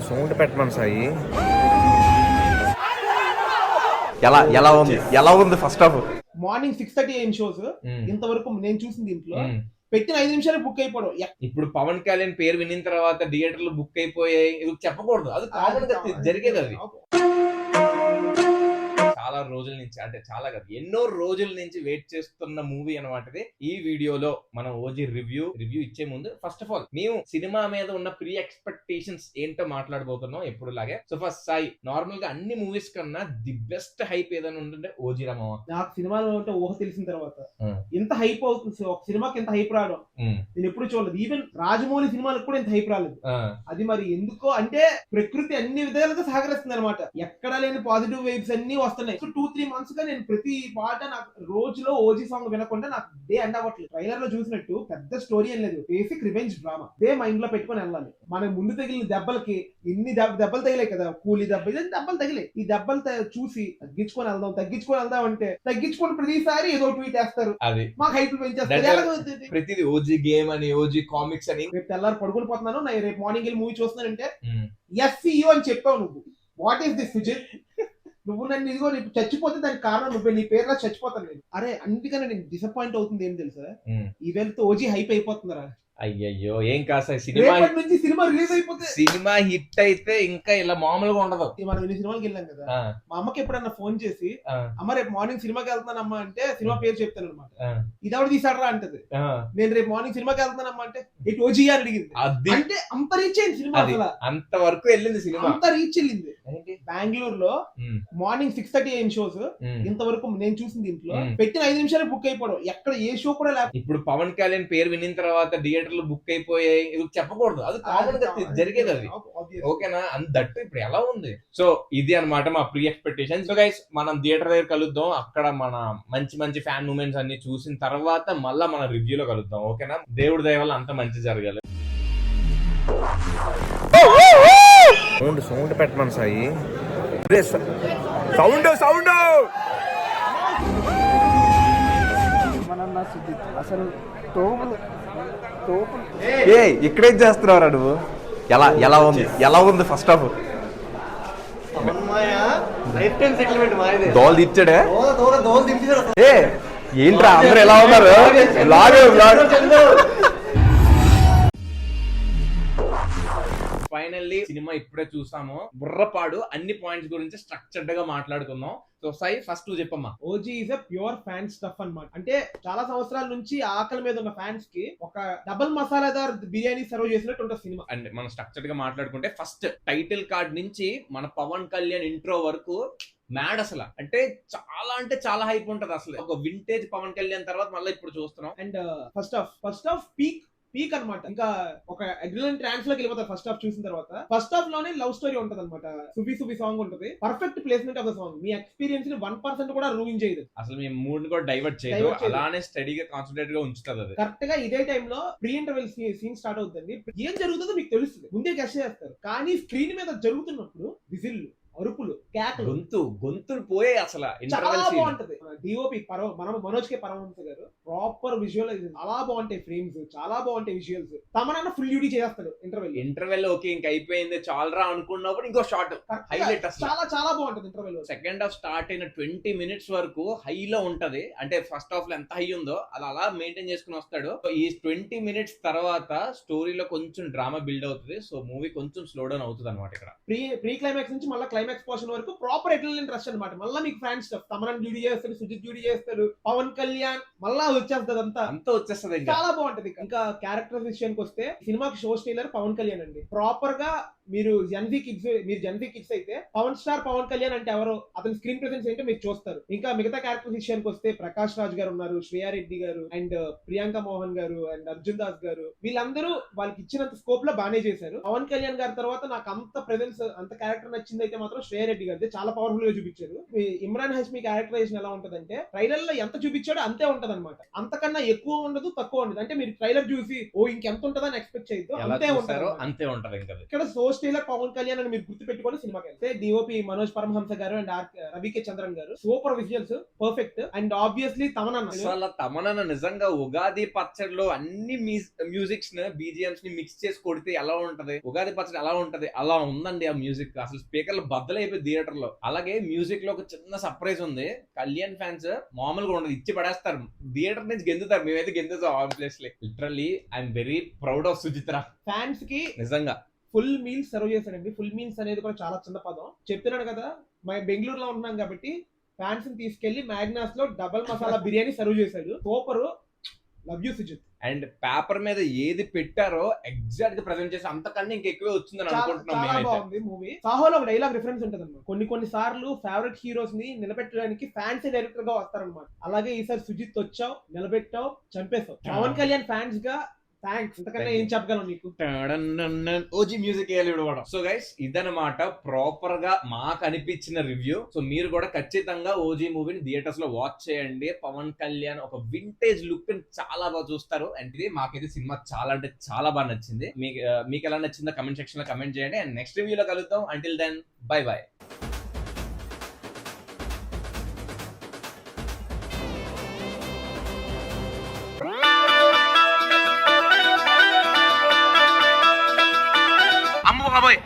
Sound పెట్టమని సాయి. ఎలా ఉంది first half? Morning 6:30 AM shows ఇంతవరకు నేను చూసిన దీంట్లో పెట్టిన 5 నిమిషాలు బుక్ అయిపోవడం. ఇప్పుడు పవన్ కళ్యాణ్ పేరు వినిన తర్వాత థియేటర్లు బుక్ అయిపోయాయి చెప్పకూడదు, అది కామన్ గా జరిగేది. అది చాలా రోజుల నుంచి, అంటే చాలా కాదు ఎన్నో రోజుల నుంచి వెయిట్ చేస్తున్న మూవీ అనమాట ఇది. ఈ వీడియోలో మనం ఓజీ రివ్యూ ఇచ్చే ముందు ఫస్ట్ ఆఫ్ ఆల్ మేము సినిమా మీద ఉన్న ప్రీ ఎక్స్పెక్టేషన్స్ ఏంటో మాట్లాడబోతున్నాం ఎప్పుడు లాగే. సో ఫస్ట్ సాయి, నార్మల్ గా అన్ని మూవీస్ కన్నా ది బెస్ట్ హైప్ ఏదైనా ఉంటుంటే ఓజీ రామా. నాకు సినిమాలో ఉంటే ఊహ తెలిసిన తర్వాత ఇంత హైప్ అవుతుంది, ఒక సినిమాకి ఎంత హైప్ రావడం నేను ఎప్పుడు చూడలేదు. ఈవెన్ రాజమౌళి సినిమాలకు కూడా ఇంత హైప్ రాలేదు. అది మరి ఎందుకో అంటే ప్రకృతి అన్ని విధాలుగా సహకరిస్తుంది అనమాట. ఎక్కడ లేని పాజిటివ్ వైబ్స్ అన్ని వస్తున్నాయి. 2-3 months గా నేను ప్రతి పాట నాకు రోజులో ఓజీ సాంగ్ వినకుండా నాకు డే ఎండ్ అవ్వట్లేదు. ట్రైలర్ లో చూసినట్టు పెద్ద స్టోరీ ఏం లేదు, basic revenge drama. They mind లో పెట్టుకుని వెళ్ళాలి. మన ముందు తగిలిన దెబ్బలకి ఇన్ని దెబ్బలు తగిలాయి కదా, కూలీ దెబ్బలు తగిలాయి. ఈ దెబ్బలు చూసి తగ్గించుకొని వెళ్దాం అంటే తగ్గించుకొని ప్రతిసారి ఏదో ట్వీట్ వేస్తారు, అది మాకు హైప్ పెంచేస్తారు. ప్రతిది ఓజీ గేమ్ అని, ఓజీ కామిక్స్ అని. రేపు తెల్లారు పడుకుని పోతున్నాను, రేపు మార్నింగ్ వెళ్ళి మూవీ చూస్తున్నానంటే SCU అని చెప్పావు నువ్వు. What is this Sujith? నువ్వు నన్ను ఇదిగో నీకు చచ్చిపోతే దానికి కారణం నువ్వే, నీ పేరులో చచ్చిపోతాను నేను. అరే అందుకనే నేను డిసప్పాయింట్ అవుతుంది ఏం తెలుసా, ఈ వెళ్తే ఓజీ హైప్ అయిపోతుందిరా. అయ్యయ్యో ఏం కాదు, సినిమా రిలీజ్ అయిపోతే సినిమా హిట్ అయితే ఇంకా ఇలా మామూలుగా ఉండదు. మనం ఎన్ని సినిమాకి వెళ్ళాం కదా, మా అమ్మకి ఎప్పుడన్నా ఫోన్ చేసి అమ్మ రేపు మార్నింగ్ సినిమాకి వెళ్తానమ్మా అంటే సినిమా పేరు చెప్తాను అనమాట. ఇది ఎవరు తీసాడరా అంటది. నేను రేపు మార్నింగ్ సినిమాకి వెళ్తానమ్మా అంటే ఇటు ఓజీ అని అడిగింది. అంటే అంత రీచ్ అయింది సినిమా, అసలు అంత వరకు వెళ్ళింది సినిమా, అంత రీచ్ వెళ్ళింది. బెంగళూరులో మార్నింగ్ 6:30 AM షోస్ ఇంతవరకు నేను చూసిన దీంట్లో పెట్టిన 5 నిమిషాలు బుక్ అయిపోవడం. ఎక్కడ ఏ షో కూడా లేదు. ఇప్పుడు పవన్ కళ్యాణ్ పేరు వినిన తర్వాత థియేటర్లు బుక్ అయిపోయాయి చెప్పకూడదు, అది కామన్ గా జరిగేది. అది ఓకేనా, దట్టు ఇప్పుడు ఎలా ఉంది. సో ఇది అన్నమాట మా ప్రీ ఎక్స్పెక్టేషన్. సో గైస్ మనం థియేటర్ దగ్గర కలుద్దాం, అక్కడ మన మంచి ఫ్యాన్ మూమెంట్స్ అన్ని చూసిన తర్వాత మళ్ళా మన రివ్యూలో కలుద్దాం. ఓకేనా, దేవుడి దయ వల్ల అంత మంచి జరగాలి. సౌండ్ పెట్టమని సాయి. సౌండ్ అసలు ఇక్కడేం చేస్తున్నావురా నువ్వు? ఎలా ఉంది ఫస్ట్ హాఫ్? దోల్ ఇచ్చాడే ఏంట్రా అందరూ ఎలా ఉన్నారు? ఫైనల్లీ సినిమా ఇప్పుడే చూసాము, బుర్రపాడు అన్ని పాయింట్స్ గురించి స్ట్రక్చర్డ్ గా మాట్లాడుకుందాం. సో సాయి ఫస్ట్ నువ్వు చెప్పమ్మా. OG is a pure fan stuff అన్నమాట. అంటే చాలా సంవత్సరాల నుంచి ఆకలి మీద ఉన్న ఫ్యాన్స్ కి ఒక డబుల్ మసాలాదార్ బిర్యానీ సర్వ్ చేసినట్టు ఉంటుంది సినిమా. అండ్ మనం స్ట్రక్చర్డ్ గా మాట్లాడుకుంటే ఫస్ట్ టైటిల్ కార్డ్ నుంచి మన పవన్ కళ్యాణ్ ఇంట్రో వరకు మ్యాడ్ అసలు. అంటే చాలా హైప్ ఉంటది. అసలు ఒక వింటేజ్ పవన్ కళ్యాణ్ తర్వాత మళ్ళీ ఇప్పుడు చూస్తున్నాం. అండ్ ఫస్ట్ హాఫ్ పీక్ అనమాట. ఇంకా ఒక అడ్రినలిన్ ట్రాన్స్ లోకి వెళ్ళిపోతారు ఫస్ట్ హాఫ్ చూసిన తర్వాత. ఫస్ట్ హాఫ్ లోనే లవ్ స్టోరీ ఉంటది అనమాట, సుబి సాంగ్ ఉంటది. Perfect placement of the song. Me experience ని 1% కూడా రూయిన్ చేయదు. అసలు మీ మూడ్ కూడా డైవర్ట్ చేయదు, అలానే స్టడీగా కాన్సన్ట్రేట్ గా ఉంచుతుంది. అది కరెక్ట్ గా ఇదే టైంలో ప్రీ ఇంటర్వెల్ సీన్ స్టార్ట్ అవుతుంది. ఏం జరుగుతుందో మీకు తెలుస్తుంది, ముందే గెస్ చేస్తారు. కానీ స్క్రీన్ మీద జరుగుతున్నప్పుడు విజిల్, అరుపులు, కేకలు, గొంతులు పోయే అసలు చాలా బాగుంటది. డిఓపి మనోజ్ కే పరమహంస గారు ప్రాపర్ విజువలైజేషన్, చాలా బాగుంటాయి ఫ్రేమ్స్, చాలా బాగుంటాయి విజువల్స్. తమనన్న ఫుల్ డ్యూటీ చేస్తాడు ఇంటర్వెల్ ఓకే ఇంక అయిపోయింది చాలరా అనుకున్నప్పుడు ఇంకో షాట్ హైలైట్. చాలా బాగుంటది ఇంటర్వెల్. సెకండ్ హాఫ్ స్టార్ట్ అయిన 20 minutes వరకు హైలో ఉంటది. అంటే ఫస్ట్ హాఫ్ లో ఎంత హై ఉందో అది అలా మెయింటైన్ చేసుకుని వస్తాడు. ఈ 20 minutes తర్వాత స్టోరీలో కొంచెం డ్రామా బిల్డ్ అవుతుంది. సో మూవీ కొంచెం స్లో డౌన్ అవుతుంది అనమాట. ఇక్కడ ప్రీ క్లైమాక్స్ నుంచి మళ్ళీ క్లైమాక్స్ పోర్షన్ వరకు ప్రాపర్ అడ్రినలిన్ రష్ అనమాట. మళ్ళీ మీకు ఫ్యాన్ స్టఫ్, తమన్ డ్యూటీ చేస్తాడు, సుజిత్ డ్యూటీ చేస్తాడు, పవన్ కళ్యాణ్ మళ్ళా వచ్చేస్తుంది. అంతా వచ్చేస్తుంది, చాలా బాగుంటది. ఇంకా క్యారెక్టర్ విషయానికి వస్తే సినిమాకి షో స్టీలర్ పవన్ కళ్యాణ్ అండి. ప్రాపర్ గా మీరు జెన్జీ కిడ్స్ అయితే పవన్ స్టార్ పవన్ కళ్యాణ్ అంటే ఎవరో, అతని స్క్రీన్ ప్రెసెన్స్ ఏంటో మీరు చూస్తారు. ఇంకా మిగతా క్యారెక్టర్ విషయానికి వస్తే ప్రకాష్ రాజ్ గారు ఉన్నారు, శ్రేయా రెడ్డి గారు అండ్ ప్రియాంక మోహన్ గారు అండ్ అర్జున్ దాస్ గారు. వీళ్ళందరూ వాళ్ళకి ఇచ్చినంత స్కోప్ లో బానే చేశారు. పవన్ కళ్యాణ్ గారి తర్వాత నాకు అంత ప్రెసెన్స్, అంత క్యారెక్టర్ నచ్చింది అయితే మాత్రం శ్రేయా రెడ్డి గారి చాలా పవర్ఫుల్ గా చూపించారు. ఇమ్రాన్ హష్మీ క్యారెక్టరైజేషన్ ఎలా ఉంటదంటే ట్రైలర్ లో ఎంత చూపించాడో అంతే ఉంటది అనమాట. అంతకన్నా ఎక్కువ ఉండదు, తక్కువ ఉండదు. అంటే మీరు ట్రైలర్ చూసి ఓ ఇంకెంత ఉంటదని ఎక్స్పెక్ట్ చేయొద్దు, అంతే ఉంటది. అంతే ఉంటది. ఇక్కడ సో టైలర్ పవన్ కళ్యాణ్ అని మీరు గుర్తు పెట్టుకొని సినిమాకి వెళ్తే డిఓపి మనోజ్ పరమహంస గారు అండ్ రవికే చంద్రన్ గారు super visuals perfect and obviously Tamannaah అసలు తమనన్న నిజంగా ఉగాది పచ్చడిలో అన్ని మ్యూజిక్స్ ని బీజిఎంస్ ని మిక్స్ చేసి కొడితే ఎలా ఉంటది, ఉగాది పచ్చడి ఎలా ఉంటది, అలా ఉందండి ఆ మ్యూజిక్. అసలు స్పీకర్లు బద్దలైపోయి థియేటర్ లో. అలాగే మ్యూజిక్ లో ఒక చిన్న సర్ప్రైజ్ ఉంది. కళ్యాణ్ ఫ్యాన్స్ మామూలుగా ఉండదు, ఇచ్చి పడేస్తారు, థియేటర్ నుంచి గెంతుతారు. మేమైతే గెంతుతాం on place. Literally I'm very proud of Suchitra. Fans కి నిజంగా ఫుల్ మీల్స్ సర్వ్ చేశాడండి. ఫుల్ మీల్స్ అనేది కూడా చాలా చిన్న పదం. చెప్తున్నాను కదా, మేము బెంగళూరులో ఉంటున్నాం కాబట్టి ఫ్యాన్స్ ని తీసుకెళ్లి మ్యాగ్నాస్ లో డబల్ మసాలా బిర్యానీ సర్వ్ చేశాడు. Super, love you Sujith. And paper మీద ఏది పెట్టారో ఎగ్జాక్ట్ గా ప్రెజెంట్ చేసి అంతకన్నా ఇంకెక్కువే వచ్చిందని అనుకుంటున్నాం చాలా మేమైతే. బాగుంది మూవీ. సాహోలో ఒక డైలాగ్ రిఫరెన్స్ ఉంటుంది అన్నమాట. కొన్ని సార్లు ఫేవరెట్ హీరోస్ ని నిలబెట్టడానికి ఫ్యాన్స్ డైరెక్టర్ గా వస్తారనమాట. అలాగే ఈసారి సుజిత్ వచ్చావు, నిలబెట్టావు, చంపేశావు. పవన్ కళ్యాణ్ ఫ్యాన్స్ గా థ్యాంక్స్. అంతకన్నా ఏం చెప్పగలను నీకు. ఓజీ మ్యూజిక్ వేయడం. సో గైస్ ఇదన్నమాట ప్రాపర్ గా మాకు అనిపించిన రివ్యూ. సో మీరు కూడా ఖచ్చితంగా ఓజీ మూవీని థియేటర్స్ లో వాచ్ చేయండి. పవన్ కళ్యాణ్ ఒక వింటేజ్ లుక్ ని చాలా బాగా చూస్తారు. అండ్ ఇది మాకైతే సినిమా చాలా అంటే చాలా బాగా నచ్చింది. మీకు ఎలా నచ్చిందో కమెంట్ సెక్షన్ లో కమెంట్ చేయండి. అండ్ నెక్స్ట్ రివ్యూలో కలుద్దాం. Until then bye by.